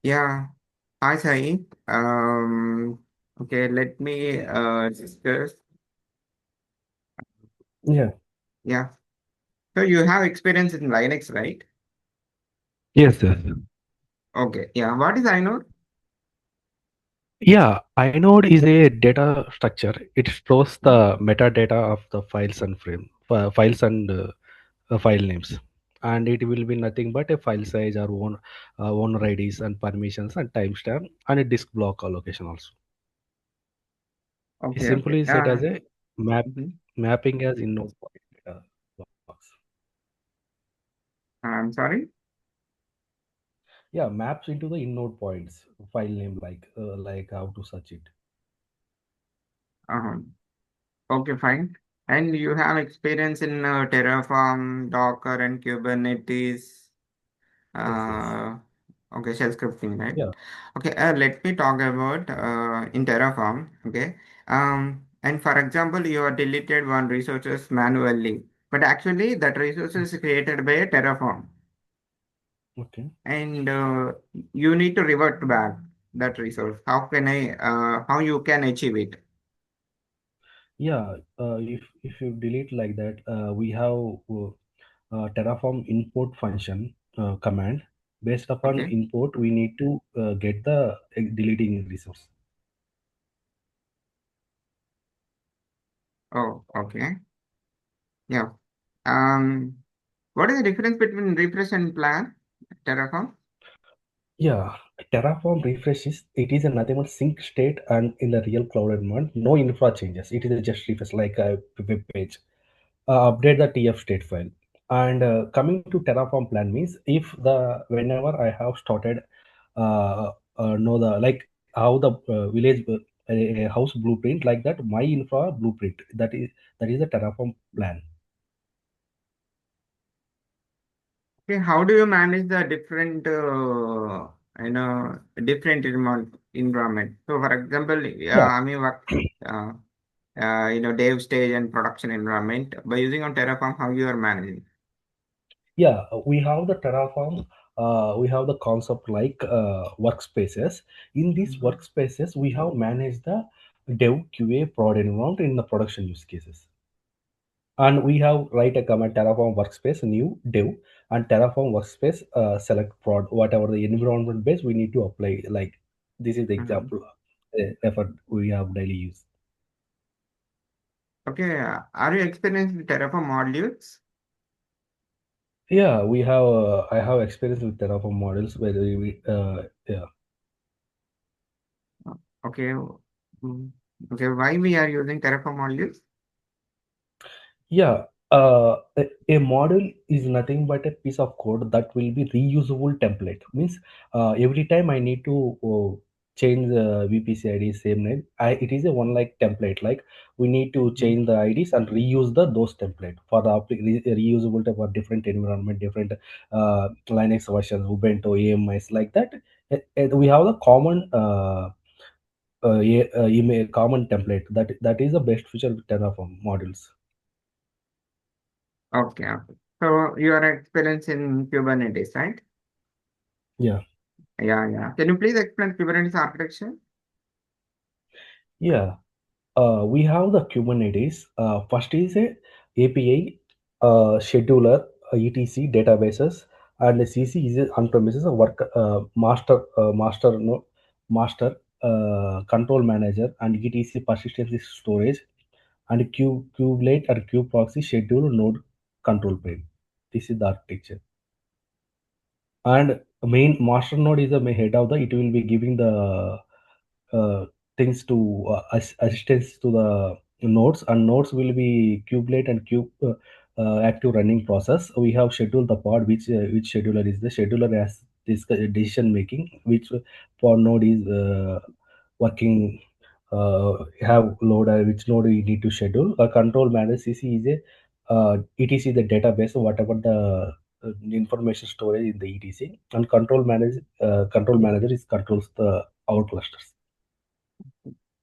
Yeah. Hi, Sai. Okay, let me discuss. Yeah. Yeah. So you have experience in Linux, right? Yes, yes. Okay. Yeah. What is Inode? Yeah, inode is a data structure. It stores the metadata of the files and file names, and it will be nothing but a file size or owner IDs and permissions and timestamp and a disk block allocation also. It Okay. Okay. simply set as a map Mhm. mapping as inode point box. I'm sorry. Yeah, maps into the inode points file name like how to search it. Uh-huh. Okay, fine. And you have experience in Terraform, Docker, and Kubernetes. Yes, yes. Uh, okay, shell scripting, right? Yeah. Okay, let me talk about in Terraform. Okay, and for example, you are deleted one resources manually, but actually that resource is created by a Terraform, Okay. and you need to revert back that resource. How you can achieve it? Yeah, if you delete like that, we have Terraform import function command. Based upon Okay. import, we need to get the deleting resource. Oh, okay. Yeah. Um, what is the difference between refresh and plan? Terraform? Yeah, Terraform refreshes. It is a nothing but sync state and in the real cloud environment, no infra changes. It is a just refresh like a web page. Update the TF state file. And coming to Terraform plan means if the whenever I have started know the like how the village a house blueprint like that my infra blueprint that is the Terraform plan. Okay, how do you manage the different, different environment? So, for example, Yeah, I mean, work, uh, dev stage and production environment by using on Terraform, how you are managing? yeah, we have the Terraform. We have the concept like workspaces. In these Mhm. workspaces, we have managed the dev QA prod environment in the production use cases. And we have write a command Terraform workspace new dev and Terraform workspace select prod whatever the environment base we need to apply like this is the Mhm. example effort we have daily use. Okay, are you experienced with Terraform modules? Yeah, we have I have experience with Terraform models where yeah. Okay, mm, okay, why we are using Terraform modules? Yeah, a model is nothing but a piece of code that will be reusable template. Means every time I need to change the VPC ID same name, it is a one like template. Like we need to Mhm. change the IDs and reuse those template for the reusable type for different environment, different Linux versions, Ubuntu, AMIs like that. We have the common email common template that is the best feature with Terraform models. Okay, okay. So you are experienced in Kubernetes, right? Yeah. Yeah, yeah. Can you please explain Kubernetes architecture? Yeah, we have the Kubernetes. First is a API, scheduler, etc. databases, and the CC is a on-premises work master control manager, and etc. persistence storage, and kubelet or kubeproxy schedule node control plane. This is the architecture. And main master node is the head of the. It will be giving the uh, things to assistance to the nodes, and nodes will be kubelet and kube active running process. We have scheduled the pod which scheduler is the scheduler has this decision making which for node is working have load which node we need to schedule. A control manager CC is a etc the database whatever the information storage in the etc, and control manager is controls the our clusters.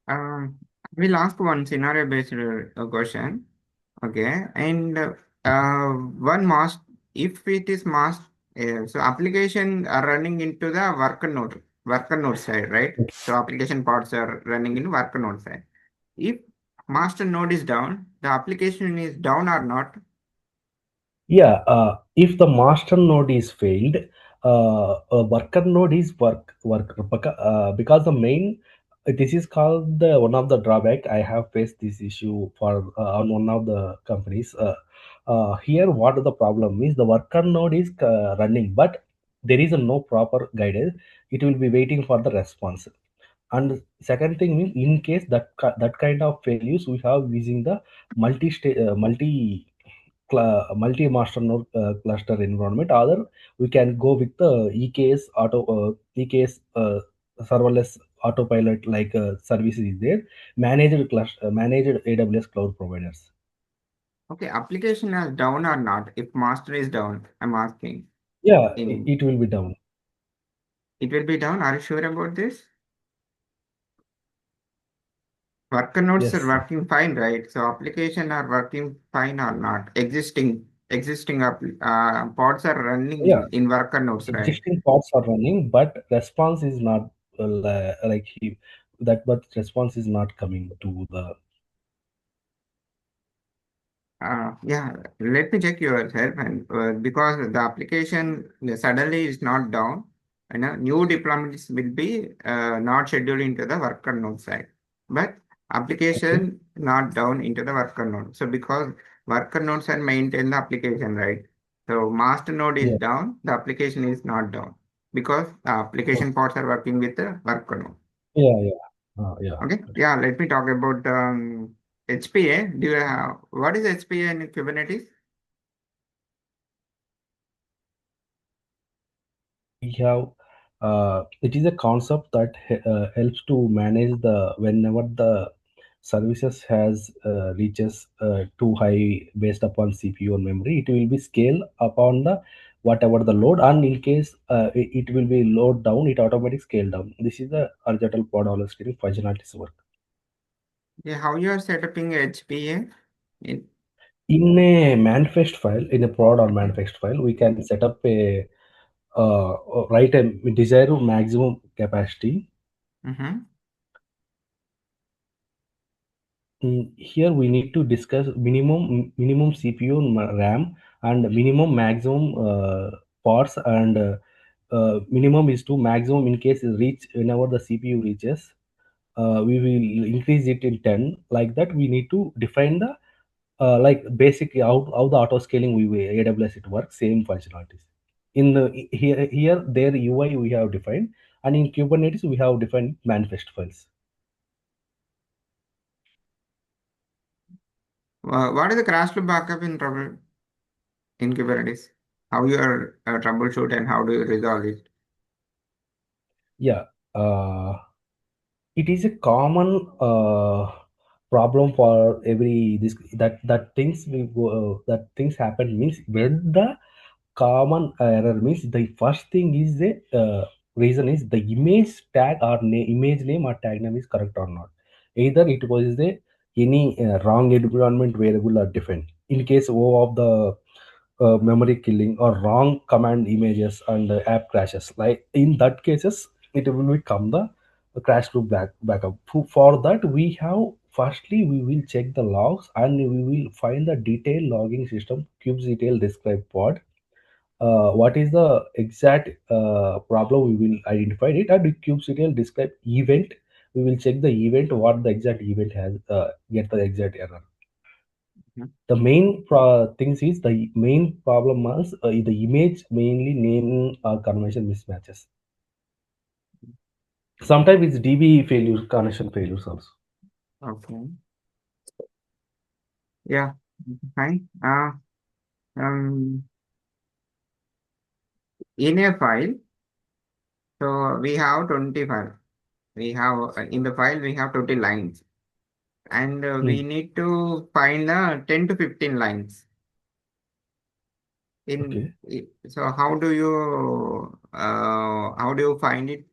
Um, we'll ask one scenario-based question. Okay, and one must if it is must, so application are running into the worker node. worker node side, right? So application pods are running in worker node side. If master node is down, the application is down or not? Yeah, if the master node is failed, a worker node is because the main this is called the one of the drawback. I have faced this issue for on one of the companies. Here, what the problem is, the worker node is running, but there is no proper guidance. It will be waiting for the response. And second thing means, in case that kind of failures we have using the multi master node cluster environment. Other, we can go with the EKS serverless autopilot like services is there, managed AWS cloud providers. Okay, application is down or not? If master is down, I'm asking. Yeah, In it will be down. it will be down. Are you sure about this? Worker nodes are Yes, sir. working fine, right? So application are working fine or not? Existing pods are running Yeah, in worker nodes, right? existing pods are running, but response is not but response is not coming to the. Yeah, let me check yourself, and because the application suddenly is not down, new deployments will be not scheduled into the worker node side, but Okay. application not down into the worker node. So because worker nodes are maintain the application, right? So master node is Yeah. down, the application is not down because the application pods are working with the worker node. Yeah, yeah. Yeah. Okay, yeah. Let me talk about HPA. Do you have what is HPA in Kubernetes? We have it is a concept that helps to manage the whenever the services has reaches too high based upon CPU or memory, it will be scale upon the whatever the load, and in case it will be load down, it automatically scale down. This is the horizontal pod orchestrating functionalities work. Yeah, how you are setting HPA? In, In a manifest file, in a prod or manifest file, we can set up a write a desired maximum capacity. mm-hmm. Here we need to discuss minimum CPU RAM and minimum maximum parts, and minimum is to maximum in case it reach whenever the CPU reaches. We will increase it in 10. Like that, we need to define the like basically how the auto scaling AWS it works, same functionalities. In the here there UI we have defined, and in Kubernetes we have defined manifest files. What is the crash loop backup in trouble in Kubernetes? How you are troubleshoot and how do you resolve it? Yeah. It is a common problem for every this that things will go that things happen means when the common error means the first thing is the reason is the image tag or image name or tag name is correct or not. Either it was the any wrong environment variable or defined in case of the memory killing or wrong command images and app crashes. Like in that cases, it will become the crash loop backup. For that, we have firstly we will check the logs and we will find the detailed logging system kubectl describe pod. What is the exact problem? We will identify it, and with kubectl describe event. We will check the event, what the exact event has, get the exact error. Mhm. The main things is the main problem is the image mainly name convention mismatches. Sometimes it's DB failures, connection failures also. Okay. Yeah. Fine. Um, in a file, so we have 20 files. We have in the file we have 20 lines, and we Hmm. need to find 10 to 15 lines. Okay. So how do you find it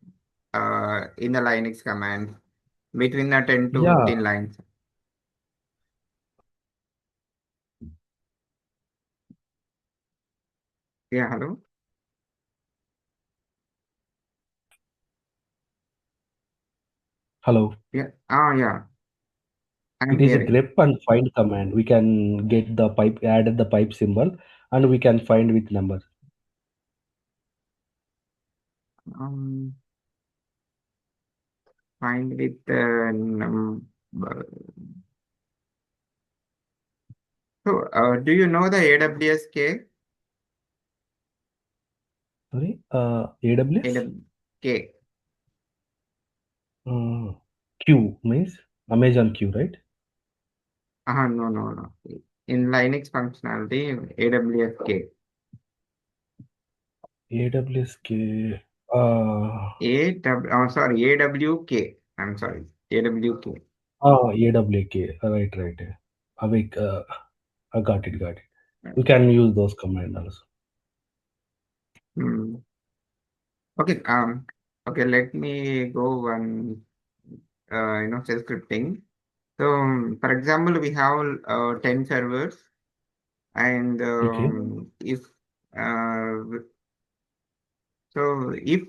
in the Linux command between the 10 to Yeah. 15 lines? Yeah, hello. Hello. Yeah. Ah, yeah. I'm It is a hearing. grep and find command. We can get the pipe, add the pipe symbol, and we can find with number. Um, find with number. So, do you know the AWS Sorry, AWS. K. Uh, Q means Amazon Q, right? No, no, no. In Linux functionality, AWS K. AWS K. Sorry, AWK. I'm sorry, AWK. AWK. Right, right. Awake. I got it, got it. We can use those command also. Hmm. Okay. Okay. Let me go one. Shell scripting. So, for example, we have 10 servers, and Okay. if uh, if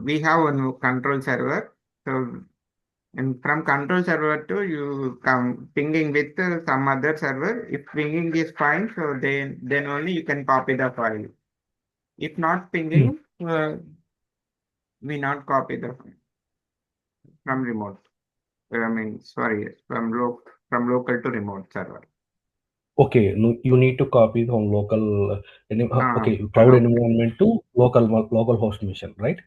we have one control server, so and from control server to you come pinging with some other server. If pinging is fine, so then only you can copy the file. If not Hmm. pinging, we not copy the file from remote. I mean, sorry, from local to remote server. Okay. No, you need to copy from local. Okay, The cloud local. environment to local host machine, right?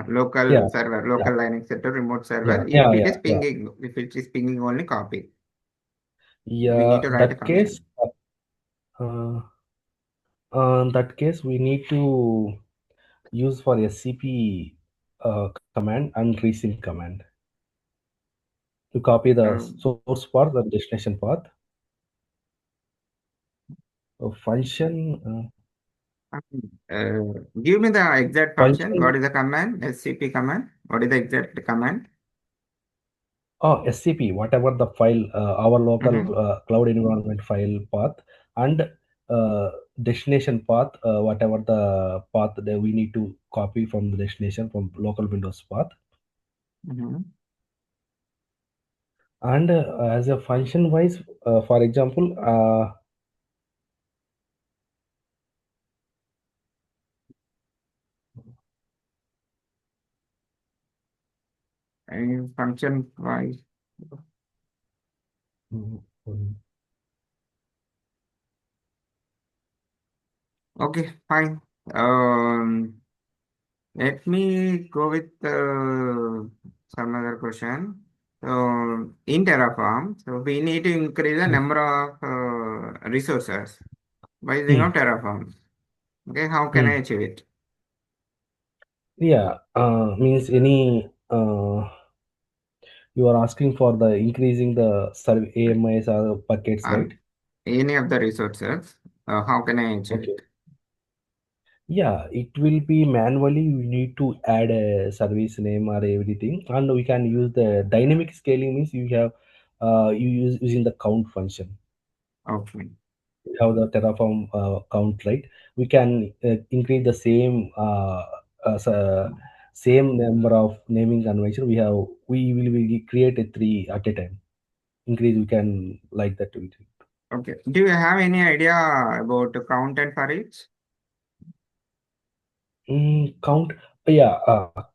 Local Yeah. server, Yeah. local Linux set to remote server. Yeah. If Yeah. it Yeah. is Yeah. pinging, if it is pinging only copy, we need Yeah. to write a function. Uh, that case, we need to use for SCP command and resync command to copy the Um, source path and destination path. Function Give me the exact function. What function is the command? SCP command. What is the exact command? SCP, whatever the file, our local Mm-hmm. cloud environment file path, and uh, destination path, whatever the path that we need to copy from the destination from local Windows path. Mm-hmm. And as a function wise, for example, And function wise. mm, Okay, fine. Um, Let me go with some other question. So, in Terraform, so we need to increase the mm, number of resources by using mm, of Terraform. Okay, how can I mm. achieve it? Yeah, means any you are asking for the increasing the AMIs or buckets, right? And any of the resources, how can I achieve Okay. it? Yeah, it will be manually. We need to add a service name or everything, and we can use the dynamic scaling. Means you have you use using the count function. Okay. We have the Terraform count, right? We can increase the same number of naming convention. We will create a three at a time. Increase we can like that. Okay. Do you have any idea about the count and for each? Count, yeah,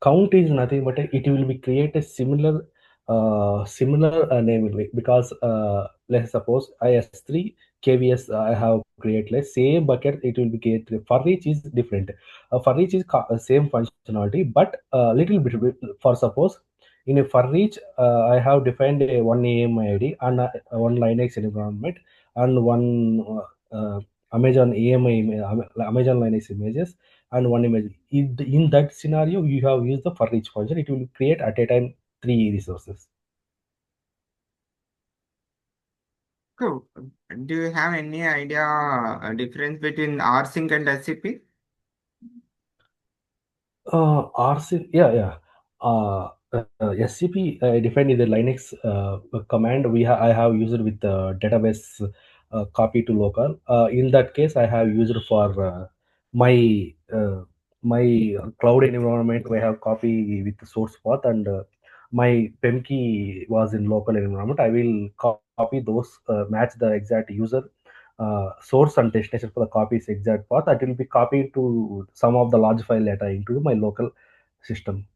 count is nothing but it will be create a similar name because let's suppose IS3 KVS I have create like same bucket it will be create for each is different. For each is same functionality but little bit for suppose in a for each I have defined a one AMI ID and one Linux environment and one Amazon Amazon Linux images and one image. In that scenario, you have used the for each function. It will create at a time three resources. Cool. Do you have any idea difference between rsync and SCP? RC, yeah, yeah. SCP defined in the Linux command I have used with the database copy to local. In that case, I have used for my my cloud environment. We have copy with the source path and my PEM key was in local environment, I will copy those, match the exact user source and destination for the copy's exact path. That will be copied to some of the large file data into my local system.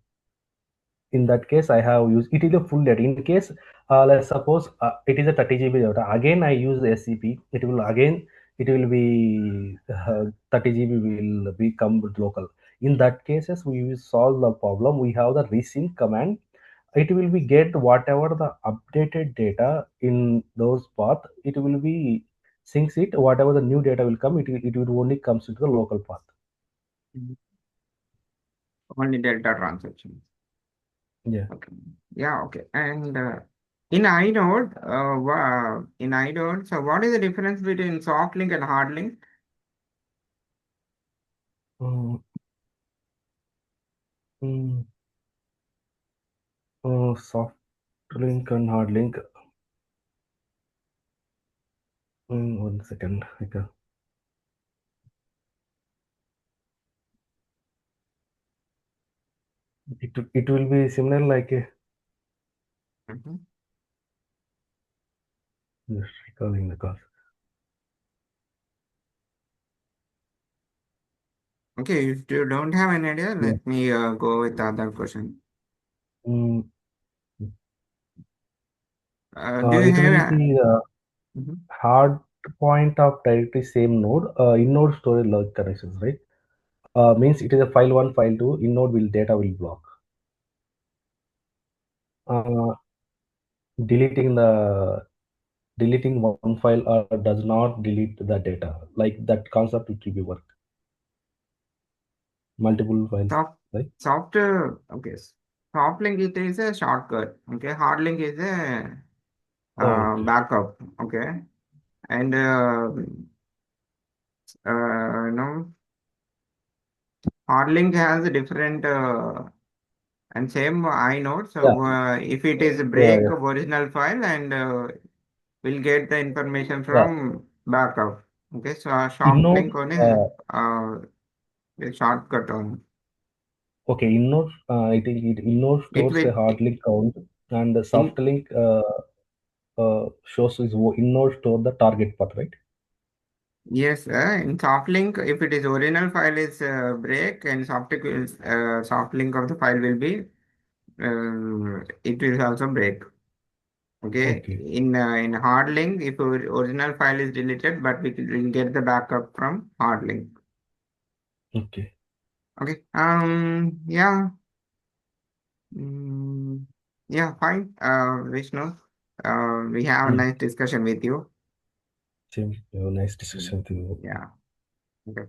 In that case, I have used it is a full data. In case, let's suppose it is a 30 GB data. Again, I use the SCP. It will be 30 GB will become local. In that cases, we will solve the problem. We have the resync command. It will be get whatever the updated data in those path. It will be syncs it. Whatever the new data will come, it will only comes into the local path. Mhm. Only delta transactions. Yeah. Okay. Yeah, okay. And in inode, in inode, so what is the difference between soft link and hard link? Mm, mm, soft link and hard link. 1 second. It will be similar like a, Mhm. just recalling the cause. Okay, if you don't have any idea, Yeah. let me go with the other question. Mm, Do you it will have? be the Mhm. hard point of directly same node. In-node storage log connections, right? Means it is a file one, file two. In-node will data will block. Uh, deleting the deleting one file does not delete the data. Like that concept it will be work. Multiple files, Soft, right? okay. Soft link it is a shortcut. Okay, hard link is a Okay. backup. Okay, and you know, hard link has a different and same inode. Yeah. So if it is Yeah. break Yeah. of original file and we'll get the information Yeah. from backup. Okay, so soft In-node. link on a shortcut on Okay, Innode, Innode it stores a will hard link count, and the soft in link shows is Innode store the target path, right? yes, in soft link if it is original file is break and soft link of the file will be it will also break. Okay, Okay, in hard link if original file is deleted but we get the backup from hard link. okay, Okay, yeah. Mm, yeah, fine. Vishnu, we have a mm. nice discussion with you. Same, nice Mm, discussion with you. yeah. Okay.